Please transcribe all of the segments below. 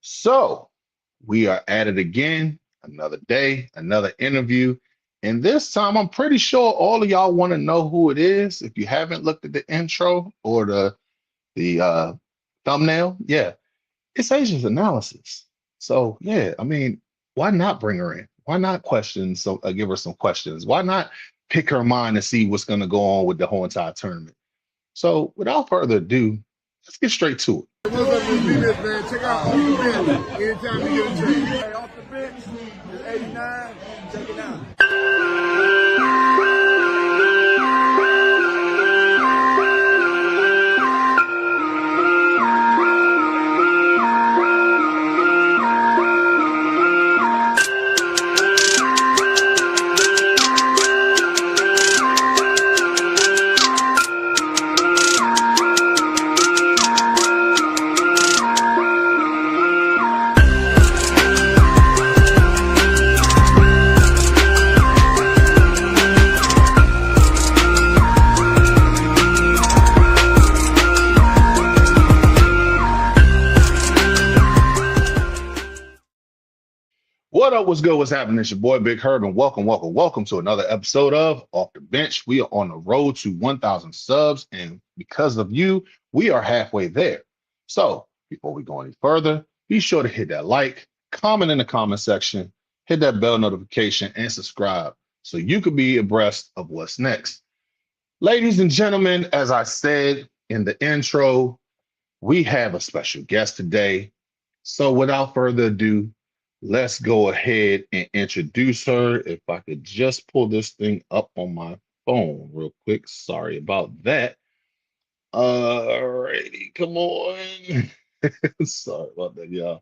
So we are at it again, another day, another interview. And this time, I'm pretty sure all of y'all want to know who it is. If you haven't looked at the intro or the thumbnail, yeah, it's Asia's analysis. So yeah, I mean, why not bring her in? Why not question? So give her some questions. Why not pick her mind and see what's going to go on with the whole entire tournament? So without further ado, let's get straight to it. What's up, this man? Check out Off the Bench anytime you get a chance. Hey, Off the Bench is 89. Check it out. What up? What's good? What's happening? It's your boy Big Herb, and welcome to another episode of Off the Bench. We are on the road to 1,000 subs, and because of you, we are halfway there. So before we go any further, be sure to hit that like, comment in the comment section, hit that bell notification, and subscribe so you can be abreast of what's next. Ladies and gentlemen, as I said in the intro, we have a special guest today. So without further ado, let's go ahead and introduce her. If I could just pull this thing up on my phone real quick. Sorry about that. Alrighty, come on. Sorry about that, y'all.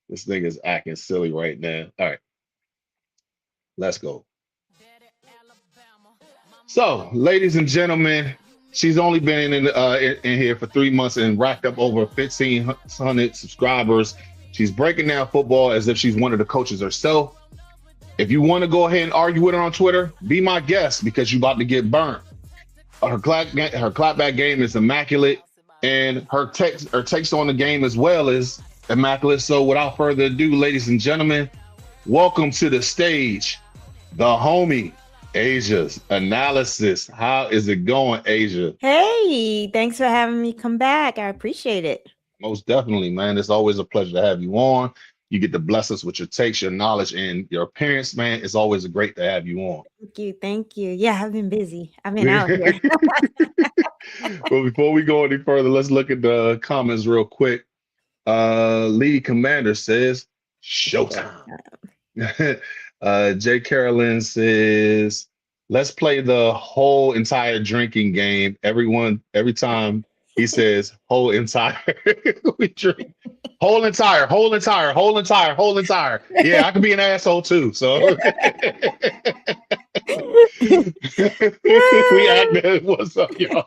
This thing is acting silly right now. All right, let's go. So, ladies and gentlemen, she's only been in here for 3 months and racked up over 1,500 subscribers. She's breaking down football as if she's one of the coaches herself. If you want to go ahead and argue with her on Twitter, be my guest because you're about to get burnt. Her clapback game is immaculate, and her takes on the game as well is immaculate. So without further ado, ladies and gentlemen, welcome to the stage, the homie, Asia's analysis. How is it going, Asia? Hey, thanks for having me come back. I appreciate it. Most definitely, man. It's always a pleasure to have you on. You get to bless us with your takes, your knowledge, and your appearance, man. It's always great to have you on. Thank you. Yeah, I've been busy. I've been out here. Well, before we go any further, let's look at the comments real quick. Lee Commander says, "Showtime." Jay Carolyn says, "Let's play the whole entire drinking game. Every time he says whole entire, we drink whole entire. Yeah, I could be an asshole too. So we act. What's up, y'all?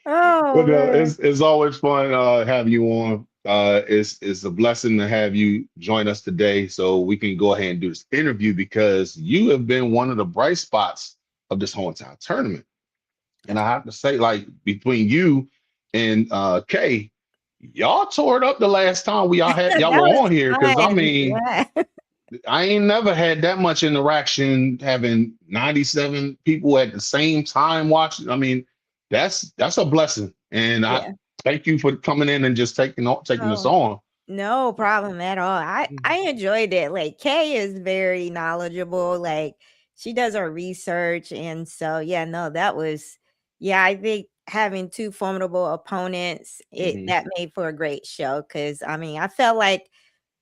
Oh, But it's always fun having you on. It's a blessing to have you join us today, so we can go ahead and do this interview because you have been one of the bright spots of this whole entire tournament. And I have to say, like, between you and Kay, y'all tore it up the last time y'all were on here. Because I mean, I ain't never had that much interaction having 97 people at the same time watching. I mean, that's a blessing. And I thank you for coming in and just taking this on. No problem at all. I enjoyed it. Like, Kay is very knowledgeable. Like, she does her research. And so, I think having two formidable opponents, that made for a great show. Cause I mean, I felt like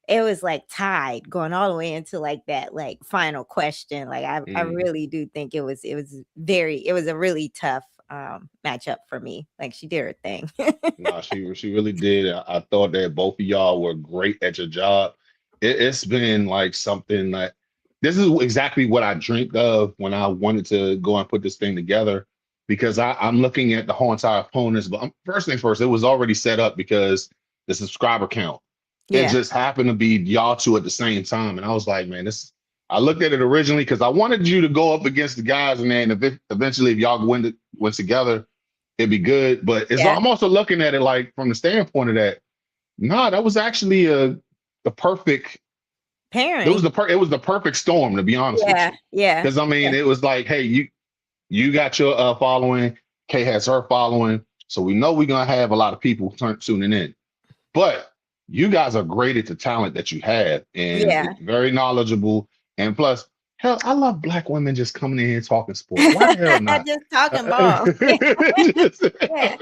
it was like tied going all the way into like that like final question. Like I really do think it was a really tough matchup for me. Like, she did her thing. No, she really did. I thought that both of y'all were great at your job. It's been like something that this is exactly what I dreamed of when I wanted to go and put this thing together, because I'm looking at the whole entire opponents. But first things first, it was already set up because the subscriber count. It just happened to be y'all two at the same time. And I was like, man, I looked at it originally because I wanted you to go up against the guys, and then eventually if y'all went together, it'd be good. But I'm also looking at it like from the standpoint of that No, that was actually the perfect. Pairing. It was the perfect storm, to be honest with Yeah, you. yeah, Because I yeah. mean, it was like, hey, you got your following, Kay has her following, so we know we're gonna have a lot of people tuning in. But you guys are great at the talent that you have, and Yeah. it's very knowledgeable. And plus, hell, I love black women just coming in here talking sport. Why the hell not? Just talking ball. Just- Yeah.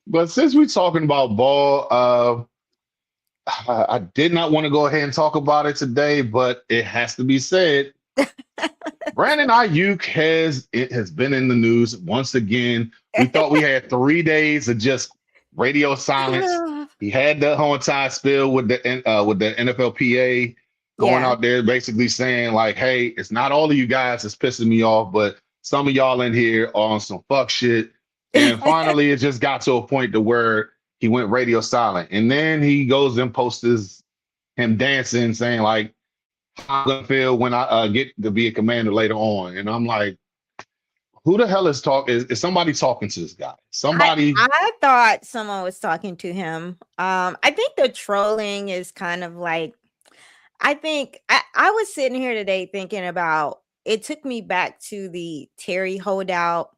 but since we're talking about ball, I did not want to go ahead and talk about it today, but it has to be said. Brandon Ayuk has been in the news once again. We thought we had 3 days of just radio silence. He had the whole entire spill with the NFLPA going Yeah. out there basically saying like, "Hey, it's not all of you guys that's pissing me off, but some of y'all in here are on some fuck shit." And finally, it just got to a point to where he went radio silent, and then he goes and posts him dancing, saying like, "How I'm gonna feel when I get to be a commander later on." And I'm like, who the hell is talking? Is somebody talking to this guy? Somebody. I thought someone was talking to him. I think the trolling is kind of like I think I was sitting here today thinking about it took me back to the Terry holdout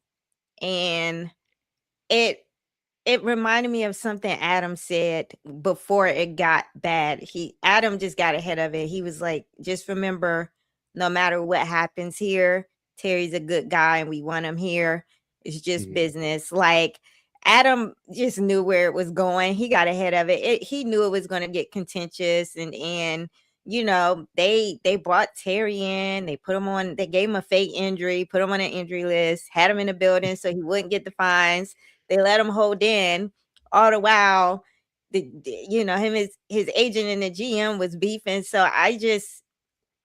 and it it reminded me of something Adam said before it got bad. Adam just got ahead of it. He was like, just remember, no matter what happens here, Terry's a good guy and we want him here. It's just business. Like Adam just knew where it was going. He got ahead of it. He knew it was going to get contentious and you know, they brought Terry in, they put him on, they gave him a fake injury, put him on an injury list, had him in the building so he wouldn't get the fines. They let him hold in all the while. You know, his agent and the GM was beefing. So I just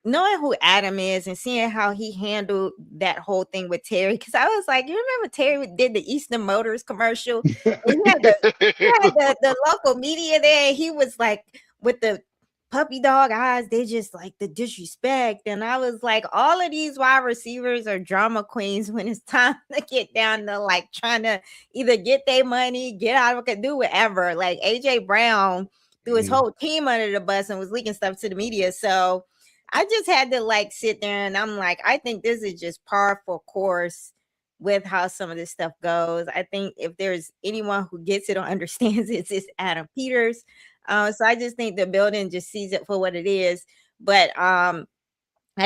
knowing who Adam is and seeing how he handled that whole thing with Terry, because I was like, you remember Terry did the Eastern Motors commercial? And he had the local media there. He was like with the puppy dog eyes, they just like the disrespect. And I was like, all of these wide receivers are drama queens when it's time to get down to like trying to either get their money, get out of it, do whatever. Like AJ Brown threw his whole team under the bus and was leaking stuff to the media. So I just had to like sit there and I'm like, I think this is just par for course with how some of this stuff goes. I think if there's anyone who gets it or understands it, it's Adam Peters. So I just think the building just sees it for what it is. But I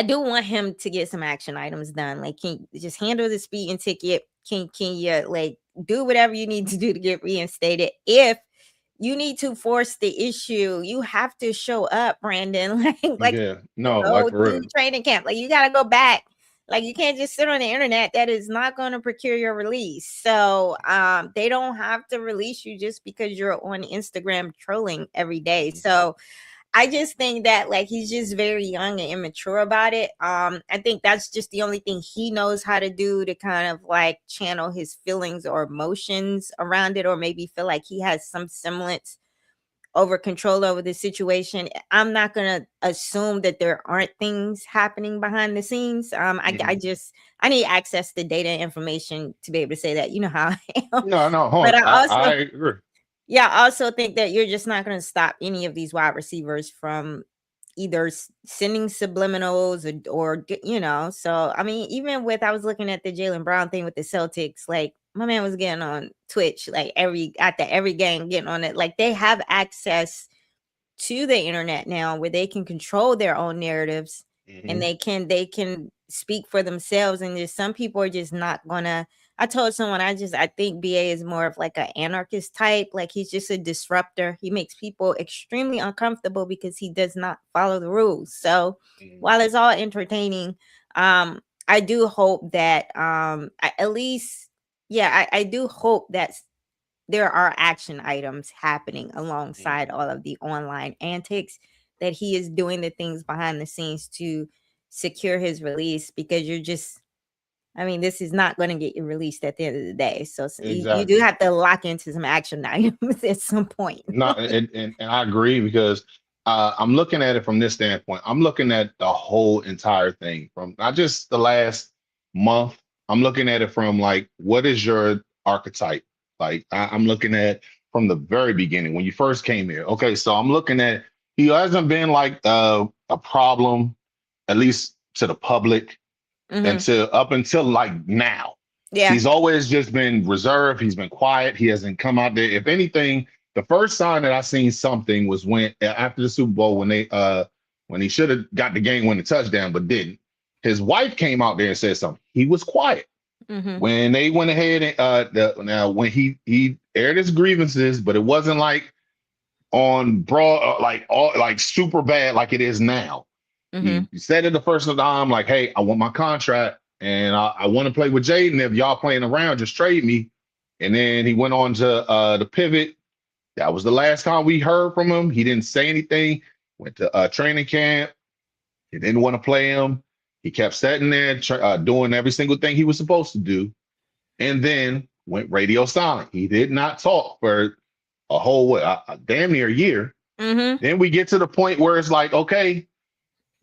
do want him to get some action items done. Like, can you just handle the speeding ticket? Can you like do whatever you need to do to get reinstated? If you need to force the issue, you have to show up, Brandon. Like Yeah, no, like go for to real. training camp. Like you got to go back. Like you can't just sit on the internet. That is not going to procure your release. So they don't have to release you just because you're on Instagram trolling every day. So I just think that like he's just very young and immature about it. I think that's just the only thing he knows how to do to kind of like channel his feelings or emotions around it, or maybe feel like he has some semblance over control over the situation. I'm not gonna assume that there aren't things happening behind the scenes. I need access to data and information to be able to say that. You know how I am. No, hold But on. I I also agree. yeah, I also think that you're just not going to stop any of these wide receivers from either sending subliminals or, you know. So, I mean, even with, I was looking at the Jaylen Brown thing with the Celtics, like my man was getting on Twitch, like every game, getting on it. Like they have access to the internet now where they can control their own narratives and they can speak for themselves. And just some people are just not gonna. I told someone I think BA is more of like an anarchist type. Like he's just a disruptor. He makes people extremely uncomfortable because he does not follow the rules. So while it's all entertaining, I do hope that at least I do hope that there are action items happening alongside all of the online antics, that he is doing the things behind the scenes to secure his release, because I mean, this is not going to get you released at the end of the day. So you do Exactly. have to lock into some action items at some point. No, and I agree because I'm looking at it from this standpoint. I'm looking at the whole entire thing from not just the last month. I'm looking at it from like, what is your archetype? Like I'm looking at from the very beginning when you first came here. Okay, so I'm looking at he hasn't been like a problem, at least to the public, until up until like now. Yeah. He's always just been reserved. He's been quiet. He hasn't come out there. If anything, the first sign that I seen something was when after the Super Bowl when he should have got the game winning touchdown but didn't. His wife came out there and said something. He was quiet. When they went ahead and now when he aired his grievances, but it wasn't like on broad like super bad like it is now. He said it the first time, like, hey, I want my contract and I want to play with Jaden. If y'all playing around, just trade me. And then he went on to the pivot. That was the last time we heard from him. He didn't say anything. Went to training camp. He didn't want to play him. He kept sitting there doing every single thing he was supposed to do, and then went radio silent. He did not talk for a whole damn near year. Then we get to the point where it's like, okay,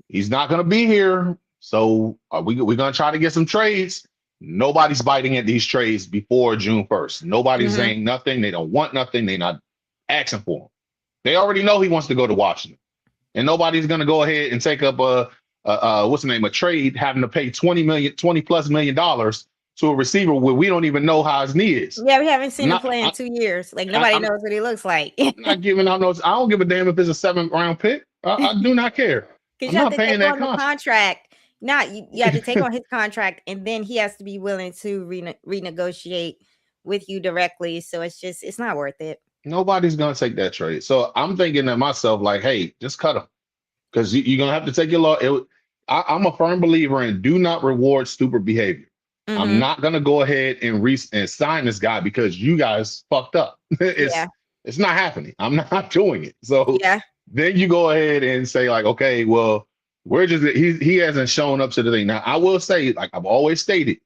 he's not going to be here, so we're going to try to get some trades. Nobody's biting at these trades before June 1st. Nobody's saying nothing. They don't want nothing. They're not asking for him. They already know he wants to go to Washington, and nobody's going to go ahead and take up a trade having to pay $20 plus million to a receiver where we don't even know how his knee is. Yeah, we haven't seen him play in 2 years. Like nobody knows what he looks like. Not giving out notes. I don't give a damn if it's a 7th round pick. I do not care. Because you have to take on the contract. Now you have to take on his contract, and then he has to be willing to renegotiate with you directly. So it's not worth it. Nobody's gonna take that trade. So I'm thinking to myself, like, hey, just cut him. Because you're gonna have to take your law. I'm a firm believer in do not reward stupid behavior. I'm not gonna go ahead and sign this guy because you guys fucked up. It's not happening. I'm not doing it. So then you go ahead and say, like, okay, well, he hasn't shown up to the thing. Now I will say, like I've always stated,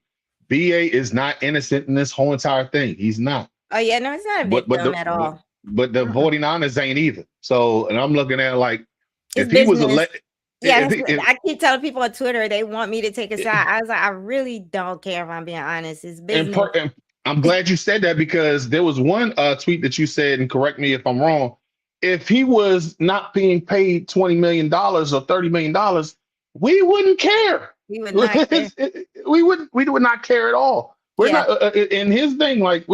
BA is not innocent in this whole entire thing. He's not. Oh yeah, no, it's not a victim at all. But the 49ers ain't either. So, and I'm looking at it like, if he was I keep telling people on Twitter they want me to take a side. I was like, I really don't care if I'm being honest. It's business. And I'm glad you said that because there was one tweet that you said, and correct me if I'm wrong. If he was not being paid $20 million or $30 million, we wouldn't care. We would not care. We would not care at all. We're not in his thing. Like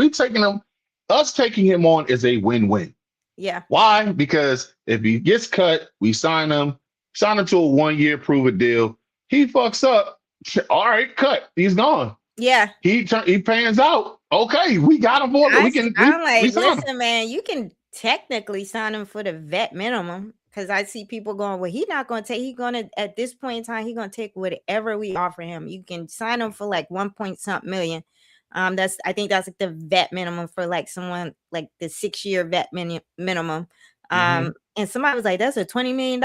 us taking him on is a win-win. Yeah. Why? Because if he gets cut, we sign him to a 1-year prove-it deal. He fucks up. All right, cut. He's gone. Yeah. He pans out. Okay, we got him for it. I'm like, listen, man, you can technically sign him for the vet minimum because I see people going, well, he's not going to take. He's going to at this point in time, he's going to take whatever we offer him. You can sign him for like 1-point-something million. I think that's like the vet minimum for like someone like the 6-year vet minimum. And somebody was like, that's a $20 million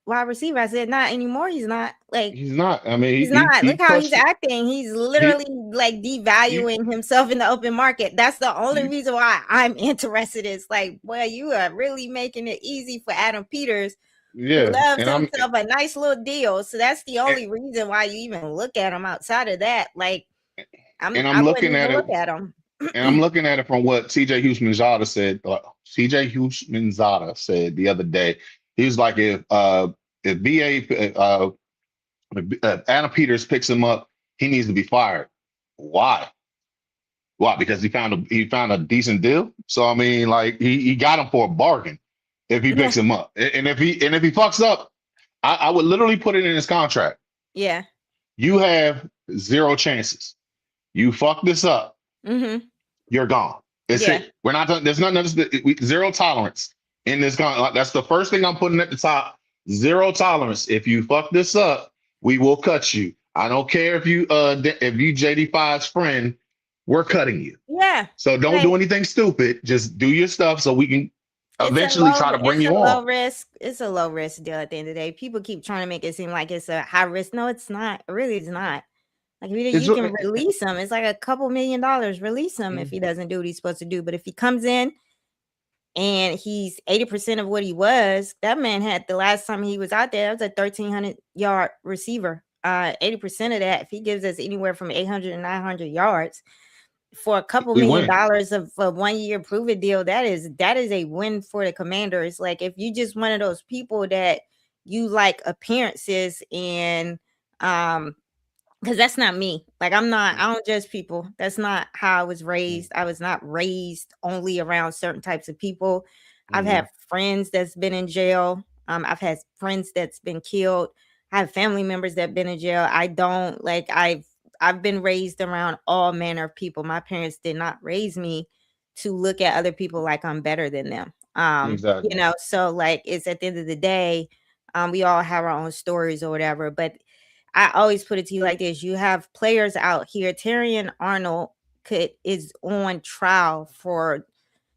wide receiver. I said, not anymore. He's not. Like, he's not. I mean, he's not. Look how he's acting. He's literally like devaluing himself in the open market. That's the only reason why I'm interested. Is like, well, you are really making it easy for Adam Peters. Yeah, who loves himself a nice little deal. So that's the only reason why you even look at him. Outside of that, like, I'm looking at him. And I'm looking at it from what TJ Houshmandzadeh said. TJ Houshmandzadeh said the other day. He was like, if Adam Peters picks him up, he needs to be fired. Why? Because he found a decent deal. So I mean, like he got him for a bargain if he picks him up. And if he fucks up, I would literally put it in his contract. Yeah. You have 0 chances. You fuck this up. You're gone. It's it. We're not. There's nothing. 0 tolerance in this. That's the first thing I'm putting at the top. 0 tolerance. If you fuck this up, we will cut you. I don't care if you JD5's friend. We're cutting you. Yeah. So don't do anything stupid. Just do your stuff so we can eventually try to bring you on. It's a low risk deal at the end of the day. People keep trying to make it seem like it's a high risk. No, it's not. It really is not. Like you can release him. It's like a couple $1 million. Release him if he doesn't do what he's supposed to do. But if he comes in and he's 80% of what he was, that man had the last time he was out there, that was a 1,300-yard receiver. 80% of that, if he gives us anywhere from 800 to 900 yards, for a couple We million win. dollars of a 1 year prove it deal, that is a win for the Commanders. Like if you just one of those people that you like appearances and because that's not me. Like I don't judge people. That's not how I was raised. I was not raised only around certain types of people. I've Mhm. had friends that's been in jail. I've had friends that's been killed. I have family members that been in jail. I don't like I've been raised around all manner of people. My parents did not raise me to look at other people like I'm better than them. Exactly. So like it's at the end of the day, we all have our own stories or whatever, but I always put it to you like this: you have players out here. Terrion Arnold is on trial for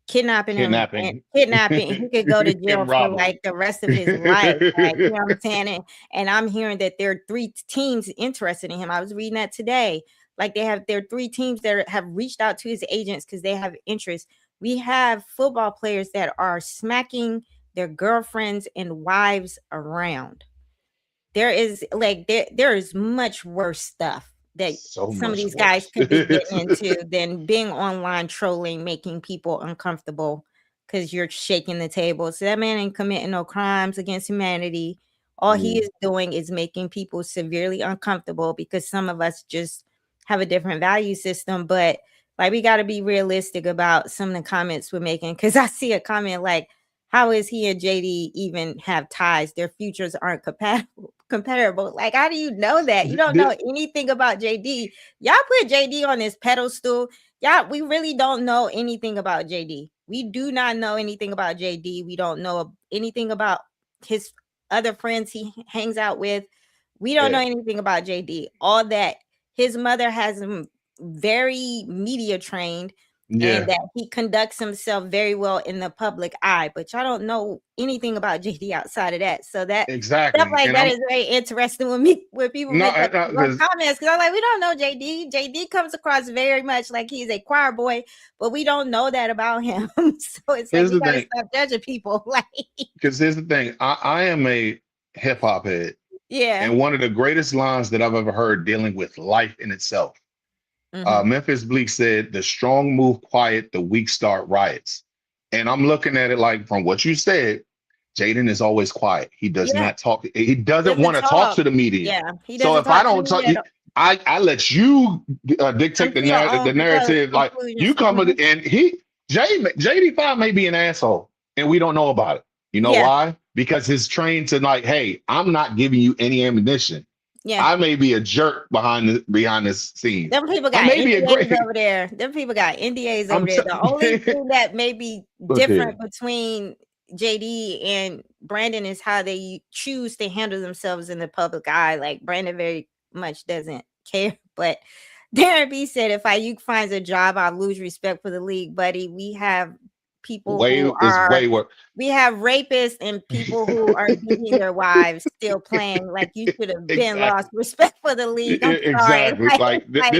kidnapping him and Kidnapping kidnapping. He could go to jail and for robbery. like the rest of his life. Like, you know what I'm saying? And I'm hearing that there are 3 teams interested in him. I was reading that today. Like there are 3 teams that have reached out to his agents because they have interest. We have football players that are smacking their girlfriends and wives around. There is like there is much worse stuff that So some of much these guys worse. could be getting into than being online trolling, making people uncomfortable because you're shaking the table. So that man ain't committing no crimes against humanity. All he Mm. is doing is making people severely uncomfortable because some of us just have a different value system. But like we got to be realistic about some of the comments we're making. Because I see a comment like, how is he and JD even have ties? Their futures aren't comparable. Like, how do you know that? You don't know anything about JD. Y'all put JD on this pedestal. We really don't know anything about JD. We do not know anything about JD. We don't know anything about his other friends he hangs out with. We don't know Yeah. anything about JD. All that his mother has him very media trained and Yeah. that he conducts himself very well in the public eye. But y'all don't know anything about JD outside of that. So that stuff Exactly. like And that I'm is very interesting with me when people no, make up because comments because I'm like, we don't know JD. JD comes across very much like he's a choir boy, but we don't know that about him. So it's like here's we the gotta thing. stop judging people. Like, Because here's the thing. I am a hip hop head, yeah. and one of the greatest lines that I've ever heard dealing with life in itself. Mhm. Memphis Bleak said, "The strong move quiet, the weak start riots." And I'm looking at it like from what you said, Jaden is always quiet. He does Yeah. not talk. He doesn't Doesn't want to talk talk. to the media. Yeah. He So doesn't if I talk to don't me talk, at all. I let you Come dictate to your the own narrative. Like you conclusions. come Mhm. with, and JD5 may be an asshole, and we don't know about it. You know Yeah. why? Because he's trained to like, hey, I'm not giving you any ammunition. Yeah. I may be a jerk behind this scene. Them people I got may be a NDAs great. over there. Them people got NDAs over I'm there. The only t- thing that may be okay. different between JD and Brandon is how they choose to handle themselves in the public eye. Like Brandon very much doesn't care. But Darren B said, if Ayuk finds a job, I'll lose respect for the league, buddy. We have people who Way worse. we have rapists and people who are beating their wives still playing. Like you should have been lost Exactly. respect for the league. I'm sorry. Exactly. Like Like,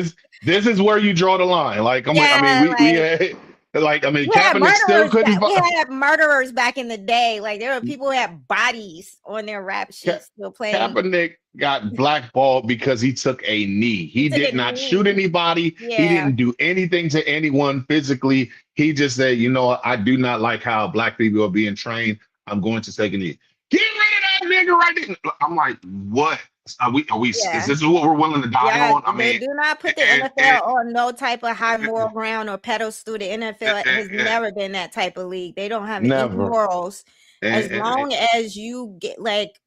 this is where you draw the line. Like I mean, yeah, we like like I mean, Kaepernick still couldn't. we had murderers back in the day. Like there were people who had bodies on their rap sheets still playing. Kaepernick got blackballed because he took a knee. He Took did a not shoot knee. anybody. He Yeah. didn't do anything to anyone physically. He just said, you know, I do not like how black people are being trained. I'm going to take a knee. Get rid of that nigga right there. I'm like, what? Are we Yeah. Is this what we're willing to die on? I They mean, do not put the NFL on no type of high moral ground or pedestal. The NFL has never been that type of league. They don't have any never. morals. As And- long as you get like,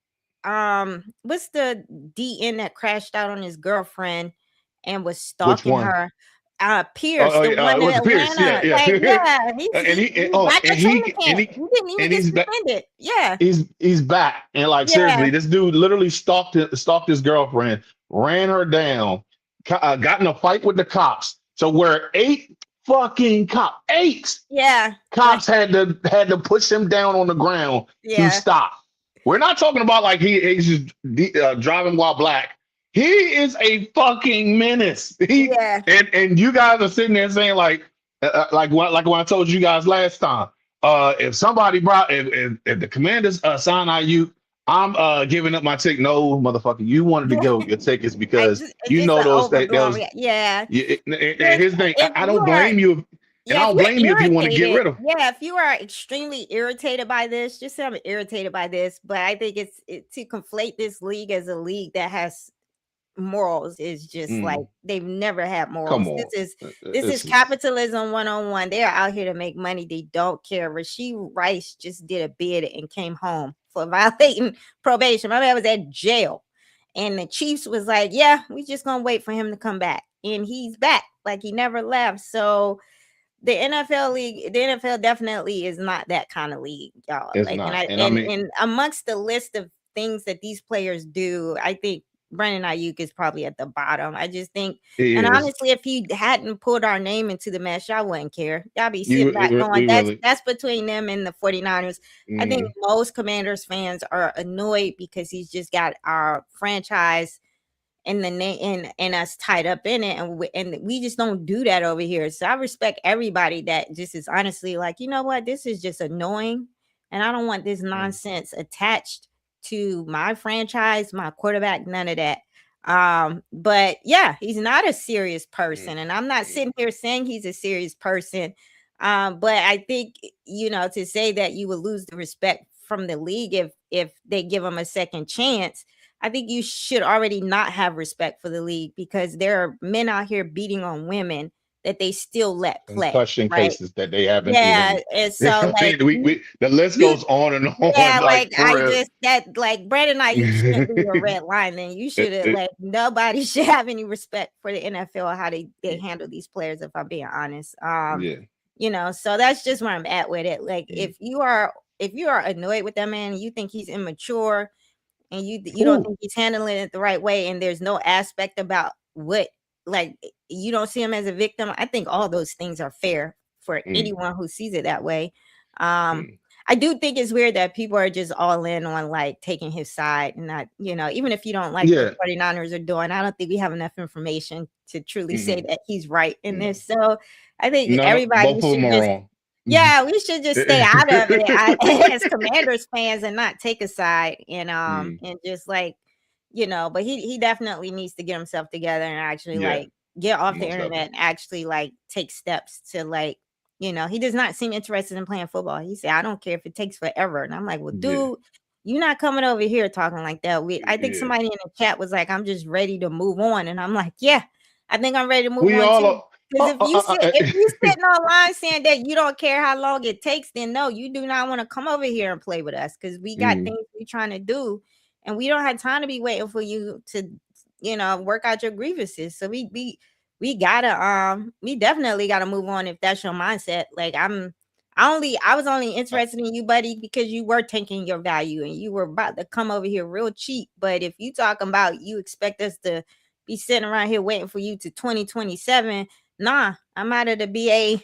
what's the DN that crashed out on his girlfriend and was stalking one? her? Pierce, Oh, the yeah, one it was in Pierce. Atlanta. Yeah, Like, yeah. yeah, And he training camp. He didn't even and get he's back. suspended. Yeah, He's back. And like Yeah. seriously, this dude literally stalked his girlfriend, ran her down, got in a fight with the cops. So where 8 fucking yeah, cops had to push him down on the ground yeah. to stop. We're not talking about like he's just driving while black. He is a fucking menace. Yeah. And you guys are sitting there saying like when I told you guys last time, if somebody if the Commanders sign IU, I'm giving up my take. No, motherfucker, you wanted to go your take is because it's you just know an those that overblown was yeah. and If his thing. if I you don't are blame you, and Yeah, I if don't blame you if you're you want to get irritated, rid of. yeah, if you are extremely irritated by this, just say I'm irritated by this. But I think to conflate this league as a league that has morals is just like Mm, they've never had come morals. on, This is this is capitalism 101. They're out here to make money. They don't care. Rasheed Rice just did a bid and came home for violating probation. My man was at jail. And the Chiefs was like, yeah, we just gonna wait for him to come back. And he's back. Like he never left. So the NFL definitely is not that kind of league, y'all. it's Like, and not, I and I mean and amongst the list of things that these players do, I think Brandon Ayuk is probably at the bottom. I just think, he and is. honestly, if he hadn't pulled our name into the mess, y'all wouldn't care. Y'all be sitting back going, We that's really. that's between them and the 49ers. I think Mm, most Commanders fans are annoyed because he's just got our franchise and the name and us tied up in it, and we just don't do that over here. So I respect everybody that just is honestly like, you know what, this is just annoying, and I don't want this mm, nonsense attached to my franchise, my quarterback, none of that. But yeah, he's not a serious mm, person, and I'm not mm. sitting here saying he's a serious person. But I think to say that you would lose the respect from the league if they give him a second chance, I think you should already not have respect for the league because there are men out here beating on women that they still let play, Concussion right? cases that they haven't Yeah, even. and so I like mean, the list you, goes on and yeah, on, like like for I real. just that like Brandon Ayuk shouldn't be a red line. Then you should have like nobody should have any respect for the NFL or how they handle these players. If I'm being honest, Yeah. so that's just where I'm at with it. Like Mm. if you are annoyed with that man, and you think he's immature and you don't Ooh. think he's handling it the right way, and there's no aspect about what like you don't see him as a victim, I think all those things are fair for Mm, anyone who sees it that way. um mm. I do think it's weird that people are just all in on like taking his side and not, even if you don't like what Yeah. 49ers are doing, I don't think we have enough information to truly say Mm-mm. that he's right in No. this. So I think No, no, everybody both of should them are just wrong. yeah, we should just stay out of it as Commanders fans and not take a side Mm, and just like, but he definitely needs to get himself together and actually yeah, like get off the most internet definitely. and actually like take steps to like, he does not seem interested in playing football. He said, I don't care if it takes forever. And I'm like, well, Yeah, dude, you're not coming over here talking like that. I think yeah. somebody in the chat was like, I'm just ready to move on. And I'm like, yeah, I think I'm ready to move We on all too. are. Because if you sitting online saying that you don't care how long it takes, then no, you do not want to come over here and play with us because we got Mm, things we're trying to do, and we don't have time to be waiting for you to, work out your grievances. So we gotta we definitely gotta move on if that's your mindset. Like I was only uh, interested in you, buddy, because you were taking your value and you were about to come over here real cheap. But if you talking about you expect us to be sitting around here waiting for you to 2027, nah, I'm out of the BA.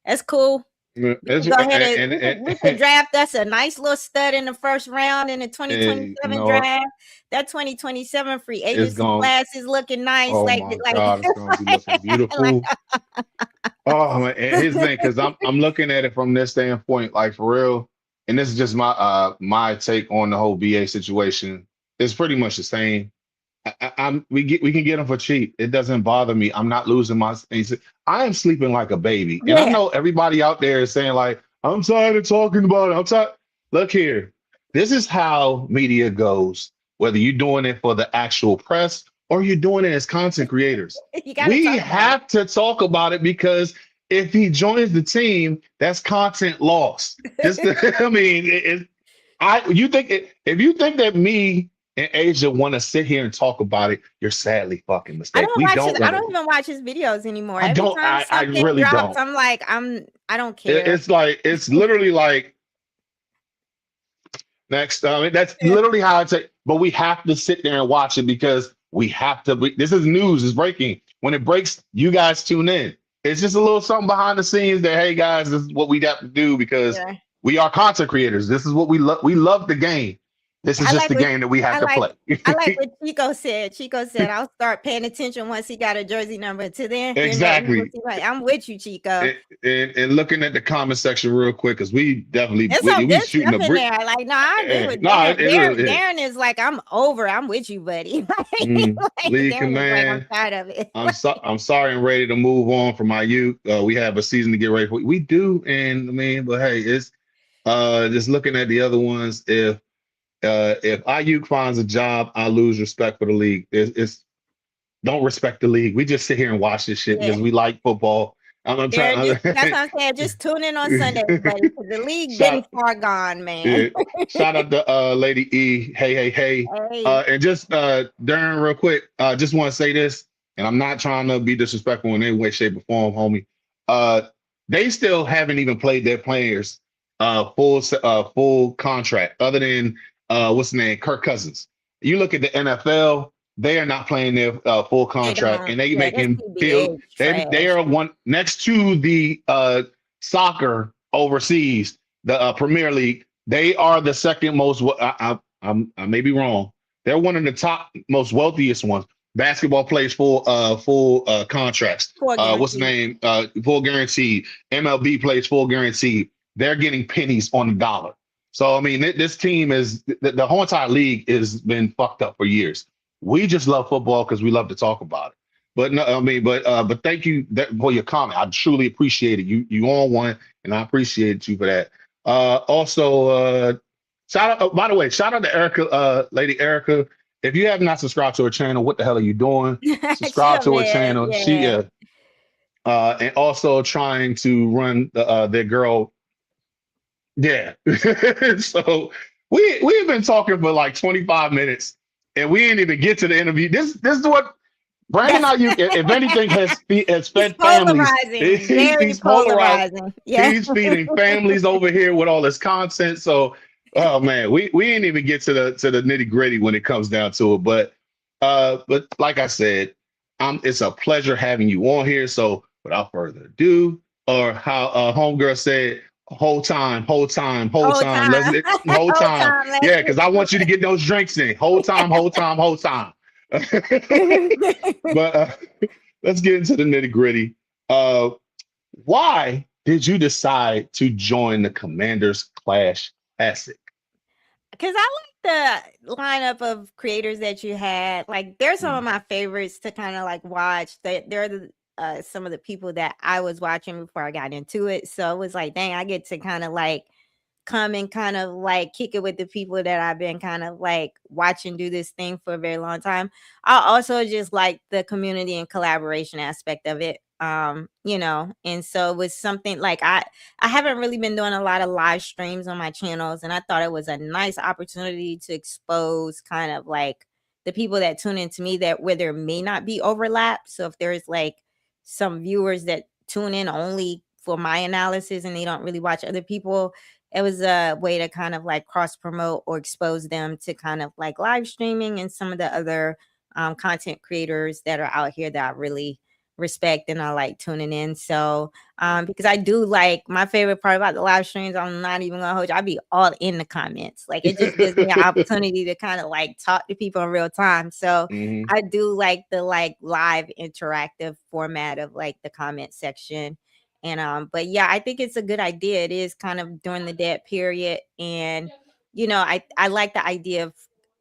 That's cool. We it's, can go ahead and we can and, draft us a nice little stud in the first round in the and, 2027 draft. That 2027 free it's agency gonna. class is looking nice. Oh Like my like God, it's gonna be looking like beautiful. Oh man, and his thing, because I'm looking at it from this standpoint, like for real, and this is just my take on the whole BA situation. It's pretty much the same. We can get them for cheap. It doesn't bother me. I'm not losing my. I am sleeping like a baby, and I yeah. know everybody out there is saying like, I'm tired of talking about it. I'm tired. Look here, this is how media goes. Whether you're doing it for the actual press or you're doing it as content creators, You gotta we talk about it. have to talk about it because if he joins the team, that's content lost. Just, I mean, if you think that me and Asia want to sit here and talk about it, you're sadly fucking mistaken. We don't I want don't to. even watch his videos anymore. I Every don't. time I something really drops, don't. I'm like, I don't care. It's like it's literally like next. I mean, that's literally how I take. But we have to sit there and watch it because we have to. This is news. It's breaking. When it breaks, you guys tune in. It's just a little something behind the scenes that hey guys, this is what we have to do because Yeah. we are content creators. This is what we love. We love the game. This is I just like the what game that we have I to like play. I like what Chico said. Chico said, "I'll start paying attention once he got a jersey number. To then, you will Exactly. see. Like, I'm with you, Chico. And looking at the comment section real quick, because we definitely There's some we good shooting stuff a in brick. there. Like, no, I agree with No, Darren. it really is. Darren is like, I'm over. I'm with you, buddy. Like, League Darren is like, I'm command. tired of it. I'm sorry and ready to move on from my youth. We have a season to get ready for. We do, and I mean, but hey, it's just looking at the other ones. If Ayuk finds a job, I lose respect for the league. It's don't respect the league. We just sit here and watch this shit Yeah. because we like football. I'm trying. That's what I'm saying. Just tune in on Sunday, buddy. Because the league been far gone, man. Yeah. Shout out to Lady E. Hey. Hey. And just Darren, real quick, just want to say this, and I'm not trying to be disrespectful in any way, shape, or form, homie. They still haven't even played their players full contract, other than what's the name, Kirk Cousins. You look at the NFL, they are not playing their full contract, and they making feel they are one next to the soccer overseas, the Premier League. They are the second most. I may be wrong. They're one of the top most wealthiest ones. Basketball plays full contracts. What's the name? Full guaranteed. MLB plays full guaranteed. They're getting pennies on the dollar. So I mean, this team is the whole entire league has been fucked up for years. We just love football because we love to talk about it. But no, I mean, but thank you for your comment. I truly appreciate it. You on one, and I appreciate you for that. Also, shout out. By the way, shout out to Erica, Lady Erica. If you have not subscribed to her channel, what the hell are you doing? Subscribe to her channel. Yeah. And also trying to run their girl. Yeah. So we have been talking for like 25 minutes, and we didn't even get to the interview. This is what Brandon Ayuk, if anything, has fed families. He's polarizing. Yeah. He's feeding families over here with all this content. So, oh man, we didn't even get to the nitty gritty when it comes down to it. But like I said, it's a pleasure having you on here. So without further ado, or how homegirl said, whole time. Let's whole time. Yeah, because I want you to get those drinks in. Whole time. But let's get into the nitty gritty. Why did you decide to join the Commanders Clash Classic? Because I like the lineup of creators that you had. Like, they're some of my favorites to kind of like watch. They're some of the people that I was watching before I got into it. So it was like, dang, I get to kind of like come and kind of like kick it with the people that I've been kind of like watching do this thing for a very long time. I also just like the community and collaboration aspect of it. And so it was something like I haven't really been doing a lot of live streams on my channels, and I thought it was a nice opportunity to expose kind of like the people that tune into me that where there may not be overlap. So if there's like some viewers that tune in only for my analysis and they don't really watch other people, it was a way to kind of like cross promote or expose them to kind of like live streaming and some of the other content creators that are out here that I really respect and I like tuning in. So because I do like, my favorite part about the live streams, I'm not even gonna hold you, I'll be all in the comments. Like, it just gives me an opportunity to kind of like talk to people in real time. So I do like the like live interactive format of like the comment section. And but yeah, I think it's a good idea. It is kind of during the dead period, and I like the idea of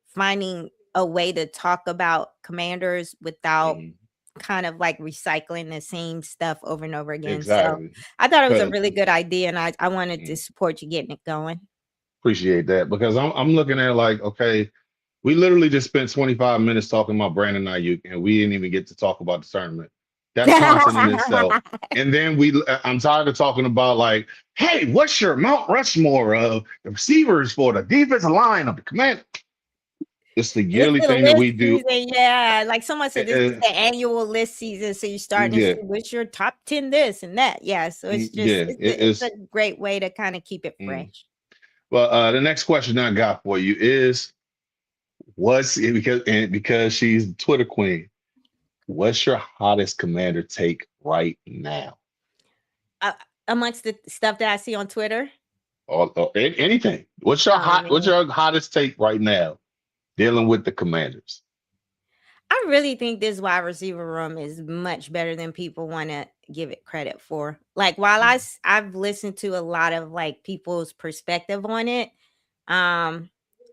finding a way to talk about Commanders without kind of like recycling the same stuff over and over again. Exactly. So I thought it was a really good idea, and I wanted to support you getting it going. Appreciate that, because I'm looking at like, okay, we literally just spent 25 minutes talking about Brandon Ayuk, and we didn't even get to talk about the tournament. That's content in itself. And then I'm tired of talking about like, hey, what's your Mount Rushmore of the receivers for the defensive line of the Command? It's the yearly thing that we do. Season, yeah, like someone said, this is the annual list season, so you're starting to see what's your top 10 this and that. Yeah, so it's just it's a great way to kind of keep it fresh. Well, the next question I got for you is, because she's Twitter queen, what's your hottest Commander take right now? Amongst the stuff that I see on Twitter? or anything. What's your what's Man. your hottest take right now dealing with the Commanders? I really think this wide receiver room is much better than people want to give it credit for. Like while Mm, I've listened to a lot of like people's perspective on it, um,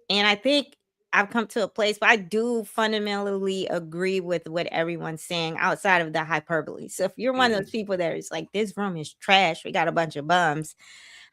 and I think I've come to a place where I do fundamentally agree with what everyone's saying outside of the hyperbole. So if you're one of mhm, those people that is like, this room is trash, we got a bunch of bums,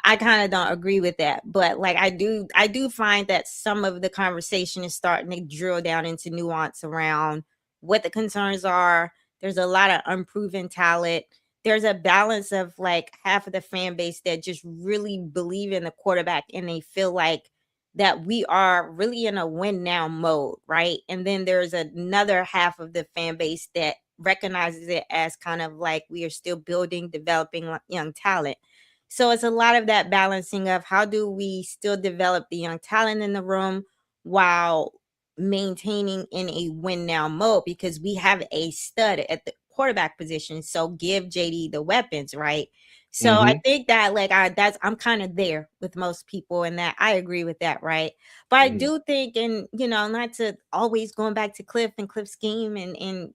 I kind of don't agree with that. But like I do find that some of the conversation is starting to drill down into nuance around what the concerns are. There's a lot of unproven talent. There's a balance of like half of the fan base that just really believe in the quarterback and they feel like that we are really in a win now mode, right? And then there's another half of the fan base that recognizes it as kind of like we are still building, developing young talent. So it's a lot of that balancing of how do we still develop the young talent in the room while maintaining in a win now mode because we have a stud at the quarterback position. So give JD the weapons, right? So I mhm, think that like I'm kind of there with most people and that I agree with that, right? But I mhm, do think, and not to always going back to Cliff and Cliff's scheme and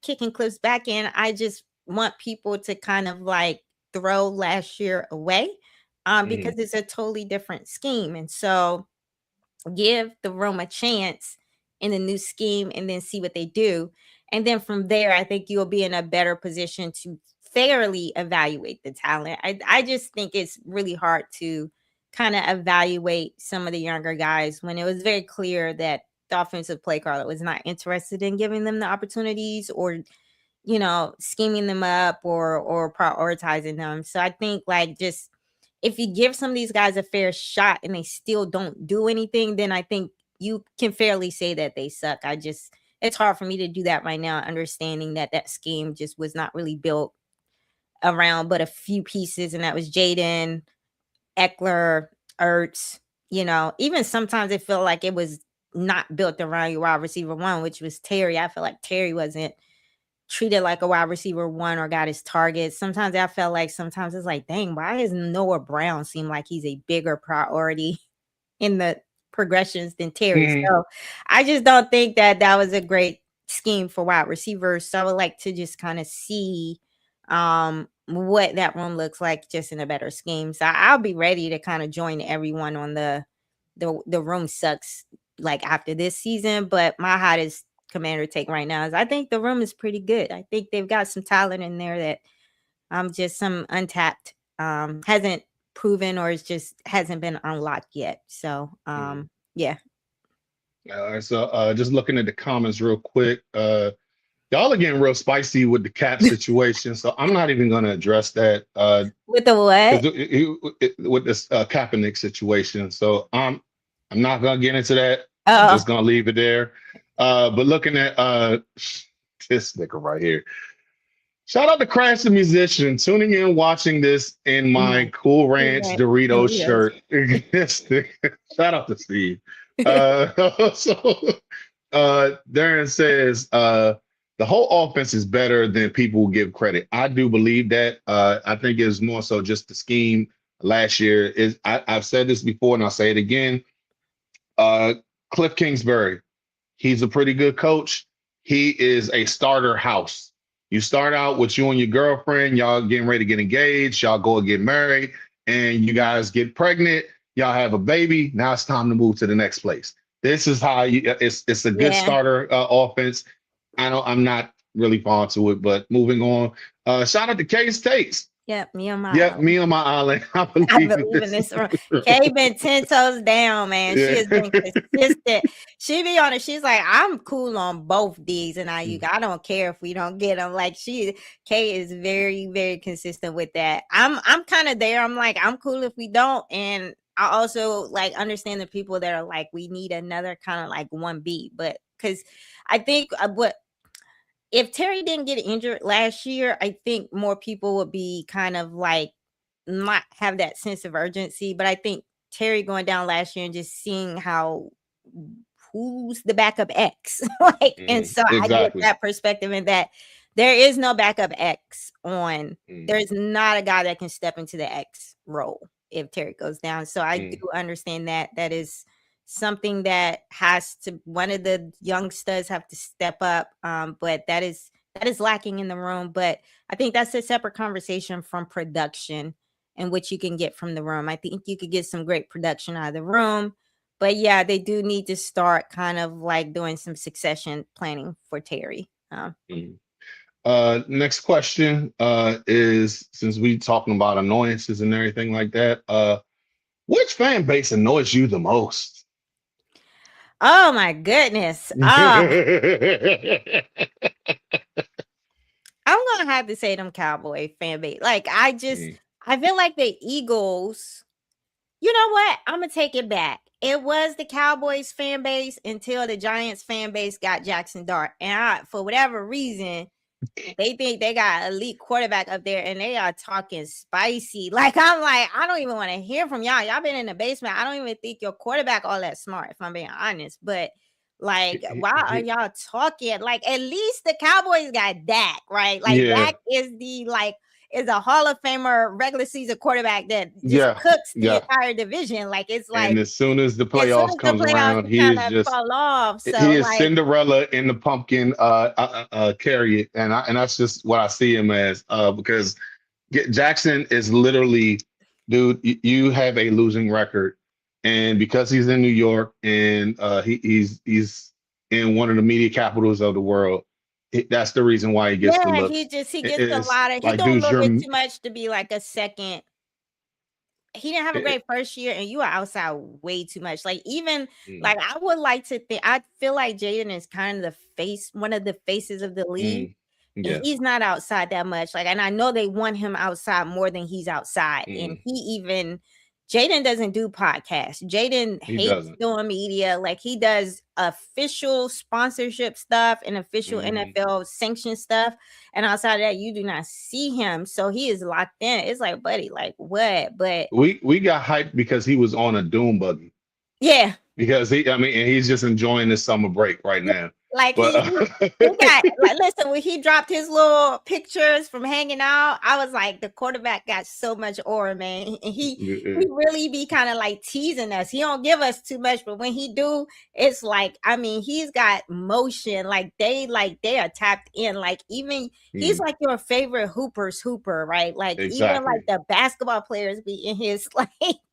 kicking Cliff's back in, I just want people to kind of like throw last year away because mhm, it's a totally different scheme. And so give the room a chance in the new scheme and then see what they do. And then from there, I think you'll be in a better position to fairly evaluate the talent. I just think it's really hard to kind of evaluate some of the younger guys when it was very clear that the offensive play caller was not interested in giving them the opportunities or scheming them up or prioritizing them. So I think like just if you give some of these guys a fair shot and they still don't do anything, then I think you can fairly say that they suck. It's hard for me to do that right now, understanding that that scheme just was not really built around but a few pieces, and that was Jaden, Eckler, Ertz. Even sometimes it felt like it was not built around your wide receiver one, which was Terry. I feel like Terry wasn't treated like a wide receiver one or got his targets. Sometimes I felt like sometimes it's like, dang, why does Noah Brown seem like he's a bigger priority in the progressions than Terry? mhm. So I just don't think that that was a great scheme for wide receivers. So I would like to just kind of see what that room looks like just in a better scheme. So I'll be ready to kind of join everyone on the room sucks like after this season. But my hottest commander take right now is I think the room is pretty good. I think they've got some talent in there that just some untapped hasn't proven or is just hasn't been unlocked yet. So Mhm. yeah. All right, so just looking at the comments real quick. Y'all are getting real spicy with the cap situation, so I'm not even going to address that With the because what? with this Kaepernick situation. So I'm not going to get into that. I'm Oh, just going to leave it there. But looking at this nigga right here. Shout out to Crash the Musician, tuning in, watching this in my my Cool Ranch favorite Doritos Doritos. shirt. Shout out to Steve. So Darren says the whole offense is better than people give credit. I do believe that. I think it's more so just the scheme last year. I've said this before and I'll say it again. Cliff Kingsbury, he's a pretty good coach. He is a starter house. You start out with you and your girlfriend, y'all getting ready to get engaged, y'all go and get married, and you guys get pregnant, y'all have a baby. Now it's time to move to the next place. This is how it's a good Yeah. starter offense. I'm not really fond to it, but moving on. Shout out to Case Takes. Yep, me on my Yep, me on my island. I I believe in believe in this. this room. Kay been 10 toes down, man. She Yeah. has been consistent. She be on it. She's like, I'm cool on both D's and I don't care if we don't get them. Like Kay is very, very consistent with that. I'm kind of there. I'm like, I'm cool if we don't. And I also like understand the people that are like, we need another kind of like 1B. But because I think what if Terry didn't get injured last year, I think more people would be kind of like not have that sense of urgency. But I think Terry going down last year and just seeing how who's the backup X, like, and so I get Exactly. that perspective in that there is no backup X on. Mm. There's not a guy that can step into the X role. if Terry goes down. So I do Mm. understand that that is something that has to one of the young studs have to step up. But that is lacking in the room. But I think that's a separate conversation from production and what you can get from the room. I think you could get some great production out of the room. But yeah, they do need to start kind of like doing some succession planning for Terry. Mm. Next question is, since we talking about annoyances and everything like that, which fan base annoys you the most? Oh my goodness. I'm gonna have to say them Cowboy fan base. Like I feel like the Eagles. You know what? I'm gonna take it back. It was the Cowboys fan base until the Giants fan base got Jackson Dart, and for whatever reason, they think they got elite quarterback up there, and they are talking spicy. Like I'm like, I don't even want to hear from y'all. Y'all been in the basement. I don't even think your quarterback all that smart, if I'm being honest. But like, why are y'all talking? Like, at least the Cowboys got Dak, right? Like, Yeah. Dak is a Hall of Famer regular season quarterback that just cooks the entire division. Like, it's like, and as soon as the playoffs comes around, he is just fall off. So he is like, Cinderella in the pumpkin chariot, and that's just what I see him as. Because Jackson is literally, dude, you have a losing record, and because he's in New York and he's in one of the media capitals of the world, that's the reason why he gets the look. he gets a lot of like, he don't dude, look it too much to be like a second. He didn't have a great first year, and you are outside way too much. Like, even like, I would like to think, I feel like Jaden is kind of the face, one of the faces of the league. Yeah. And he's not outside that much. Like, and I know they want him outside more than he's outside. And Jaden doesn't do podcasts. Jaden hates doing media. Like, he does official sponsorship stuff and official NFL sanction stuff. And outside of that, you do not see him. So he is locked in. It's like, buddy, like, what? But we got hyped because he was on a doom buggy. Yeah. Because and he's just enjoying this summer break right now. Like, he got, like, listen, when he dropped his little pictures from hanging out, I was like, the quarterback got so much aura, man. And he really be kind of like teasing us. He don't give us too much, but when he do, it's like, I mean, he's got motion. Like they are tapped in. Like, even he's like your favorite hooper's hooper, right? Like, even like the basketball players be in his like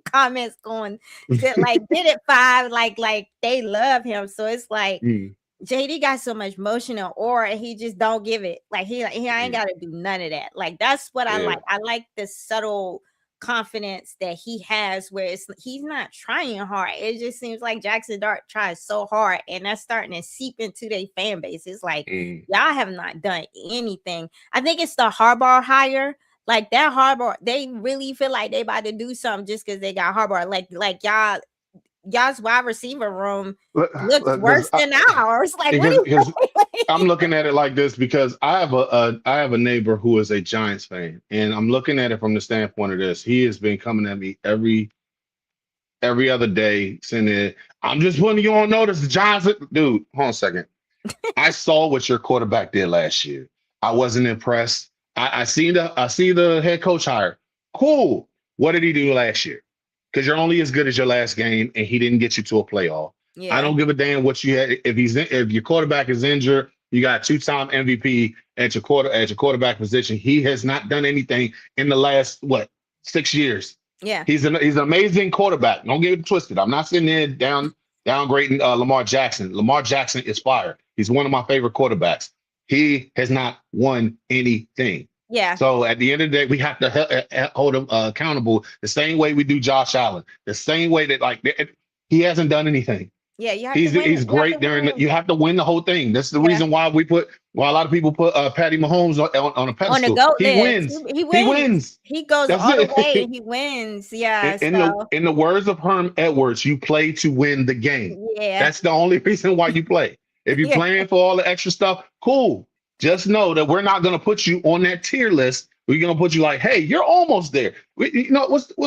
comments going like, did it 5, like they love him. So it's like, JD got so much motion and aura, and he just don't give it. Like, he ain't got to do none of that. Like, that's what I like. I like the subtle confidence that he has, where he's not trying hard. It just seems like Jackson Dart tries so hard, and that's starting to seep into their fan base. It's like, y'all have not done anything. I think it's the Harbaugh hire. Like, that Harbaugh, they really feel like they about to do something just because they got Harbaugh. Like y'all's wide receiver room looks worse than ours. Like, I'm looking at it like this because I have a neighbor who is a Giants fan, and I'm looking at it from the standpoint of this. He has been coming at me every other day saying that I'm just putting you on notice. The Giants, dude, hold on a second. I saw what your quarterback did last year. I wasn't impressed. I see the head coach hire. Cool. What did he do last year? Because you're only as good as your last game, and he didn't get you to a playoff. Yeah. I don't give a damn what you had. If your quarterback is injured, you got 2-time MVP at your quarterback position. He has not done anything in the last 6 years. Yeah, he's an amazing quarterback. Don't get it twisted. I'm not sitting there downgrading Lamar Jackson. Lamar Jackson is fire. He's one of my favorite quarterbacks. He has not won anything. Yeah. So at the end of the day, we have to hold him accountable the same way we do Josh Allen. The same way that he hasn't done anything. Yeah, you have he's great during. You have to win the whole thing. That's the reason why a lot of people put Patty Mahomes on a pedestal. On the GOAT he wins. He wins. He goes all the way and he wins. Yeah. In the words of Herm Edwards, you play to win the game. Yeah. That's the only reason why you play. If you're playing for all the extra stuff, cool. Just know that we're not going to put you on that tier list. We're going to put you like, hey, you're almost there. What's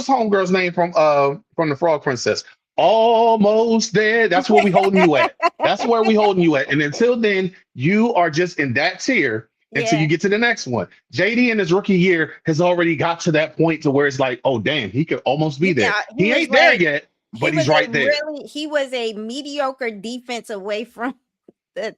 homegirl's name from the Frog Princess? Almost there. That's where we holding you at. That's where we holding you at. And until then, you are just in that tier. until you Yeah. get to the next one. JD in his rookie year has already got to that point to where it's like, oh damn, he could almost be there. Yeah, he He was ain't there like yet, he but he's was a right there. really he was a mediocre defense away from the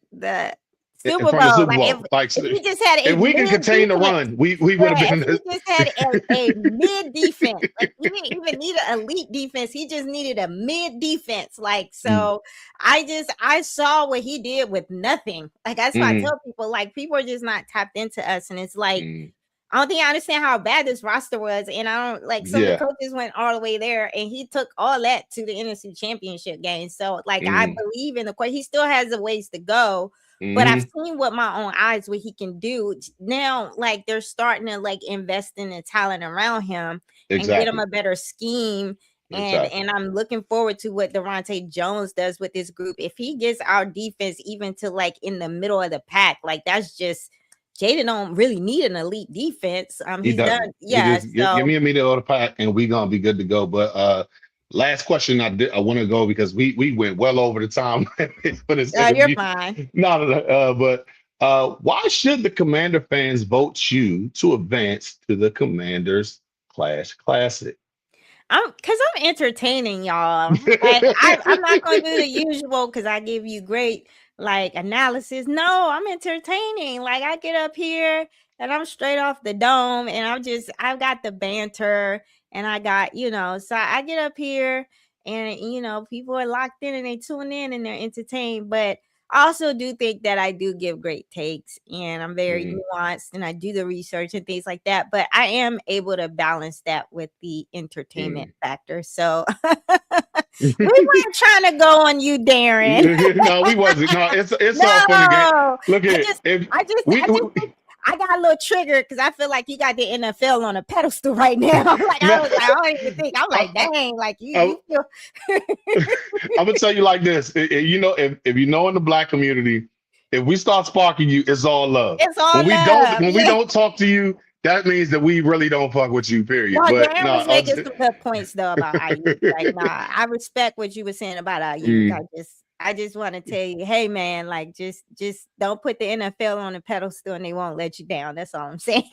Super From the Bowl. Super Like Bowl. Like if he just had a if we can mid contain the defense, run, we would have yeah, if been he just had a mid defense, like he didn't even need an elite defense. He just needed a mid defense. Like, so I saw what he did with nothing. Like that's why I tell people, like, people are just not tapped into us. And it's like, I don't think I understand how bad this roster was. And I don't like some of the coaches went all the way there and he took all that to the NFC championship game. So like I believe in the court. He still has a ways to go. But I've seen with my own eyes what he can do now. Like they're starting to like invest in the talent around him and get him a better scheme. And I'm looking forward to what Daronte Jones does with this group. If he gets our defense even to like in the middle of the pack, like that's just Jaden don't really need an elite defense. He's done. Yeah. Give me a middle of the pack and we're gonna be good to go. But last question I want to go because we went well over the time for this interview. You're fine. But why should the Commander fans vote you to advance to the Commanders Clash Classic? Because I'm entertaining y'all. And I'm not going to do the usual because I give you great like analysis. No, I'm entertaining. Like I get up here and I'm straight off the dome and I've got the banter and I got, so I get up here and, people are locked in and they tune in and they're entertained. But I also do think that I do give great takes and I'm very nuanced and I do the research and things like that. But I am able to balance that with the entertainment factor. So we weren't trying to go on you, Darren. No, we wasn't. No, it's all funny game. Look at it. I got a little triggered because I feel like you got the NFL on a pedestal right now. Like I don't even think. I'm like, dang, like you feel. I'm gonna tell you like this. If you know in the Black community, if we start sparking you, it's all love. It's all love. When we don't talk to you, that means that we really don't fuck with you. Period. No, Darren was making some good points though about Ayuk. Like, I respect what you were saying about Ayuk. I just want to tell you, hey man, like just don't put the NFL on a pedestal and they won't let you down. That's all I'm saying.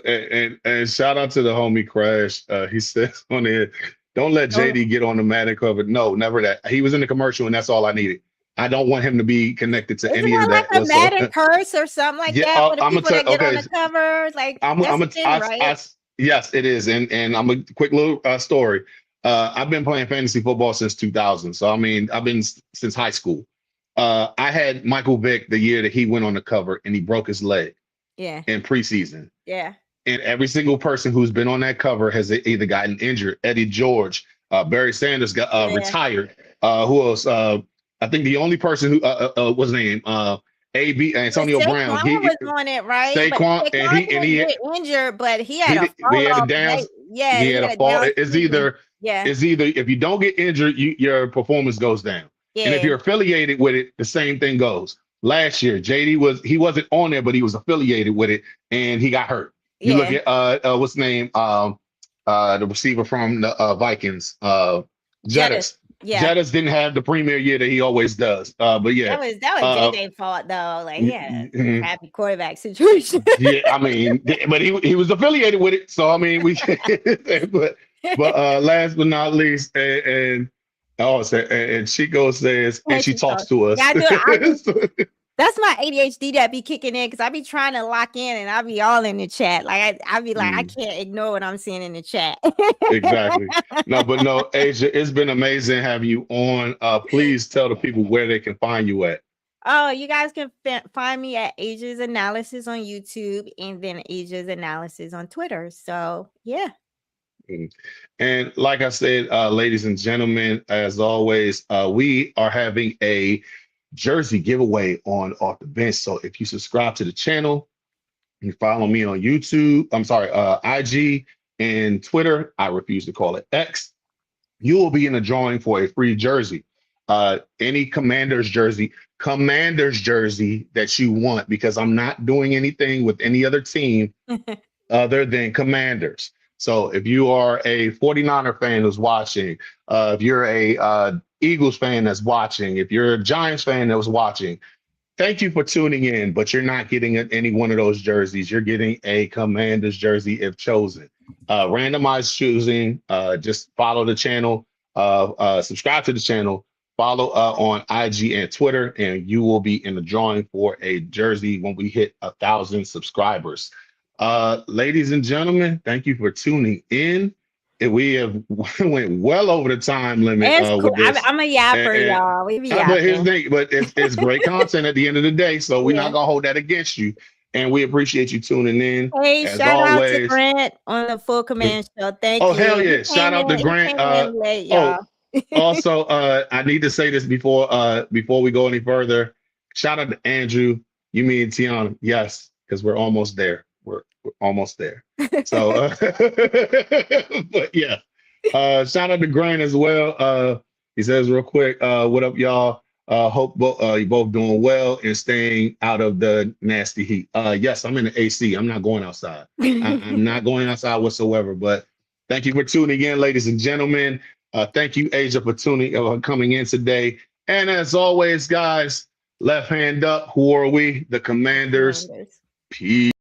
and shout out to the homie Crash. He says on there, don't let JD get on the Madden cover. No, never that. He was in the commercial and that's all I needed. I don't want him to be connected to any of that. Like a Madden curse or something like that. I'm gonna get on the cover. Like yes, it is. And I'm a quick little story. I've been playing fantasy football since 2000. So, I mean, I've been since high school. I had Michael Vick the year that he went on the cover and he broke his leg in preseason. Yeah. And every single person who's been on that cover has either gotten injured. Eddie George, Barry Sanders got retired. Who else? I think the only person who what's his name? AB Antonio Brown. He was on it, right? Saquon, and he get injured, but he had a down. Yeah, he had a fall. It's either if you don't get injured, your performance goes down. Yeah. And if you're affiliated with it, the same thing goes. Last year, JD he wasn't on there, but he was affiliated with it, and he got hurt. You look at what's his name? The receiver from the Vikings, Jettis. Yeah. Jettis didn't have the premier year that he always does. But yeah, that was JJ's fault though. Like, happy quarterback situation. Yeah, I mean, but he was affiliated with it. So I mean, but last but not least, and Chico says, and she talks to us. Yeah, that's my ADHD that be kicking in because I be trying to lock in and I be all in the chat. Like I be like, I can't ignore what I'm seeing in the chat. Exactly. No, Asia, it's been amazing having you on. Please tell the people where they can find you at. Oh, you guys can find me at Asia's Analysis on YouTube and then Asia's Analysis on Twitter. So yeah. And like I said, ladies and gentlemen, as always, we are having a jersey giveaway on Off the Bench. So if you subscribe to the channel, you follow me on YouTube, IG and Twitter, I refuse to call it X, you will be in a drawing for a free jersey. Any Commanders jersey that you want, because I'm not doing anything with any other team other than Commanders. So if you are a 49er fan who's watching, if you're a Eagles fan that's watching, if you're a Giants fan that was watching, thank you for tuning in, but you're not getting any one of those jerseys. You're getting a Commanders jersey if chosen. Randomized choosing. Just follow the channel. Subscribe to the channel. Follow on IG and Twitter, and you will be in the drawing for a jersey when we hit 1,000 subscribers. Ladies and gentlemen, thank you for tuning in. We have went well over the time limit Cool. with this. I'm a yapper, y'all. We be but here's yapping. the thing, but it's great content at the end of the day, so we're Yeah. not gonna hold that against you. And we appreciate you tuning in. Hey, As shout out to always. Grant on the Full Command Show. Thank Oh you. hell yeah! He Shout out came to in- Grant. he came in late, y'all. Also, I need to say this before we go any further. Shout out to Andrew. You mean Tiana? Yes, because we're almost there. We're almost there. So, but yeah. Shout out to Grant as well. He says real quick, what up, y'all? Hope you both doing well and staying out of the nasty heat. Yes, I'm in the AC. I'm not going outside. I'm not going outside whatsoever. But thank you for tuning in, ladies and gentlemen. Thank you, Asia, for coming in today. And as always, guys, left hand up. Who are we? The Commanders. Peace.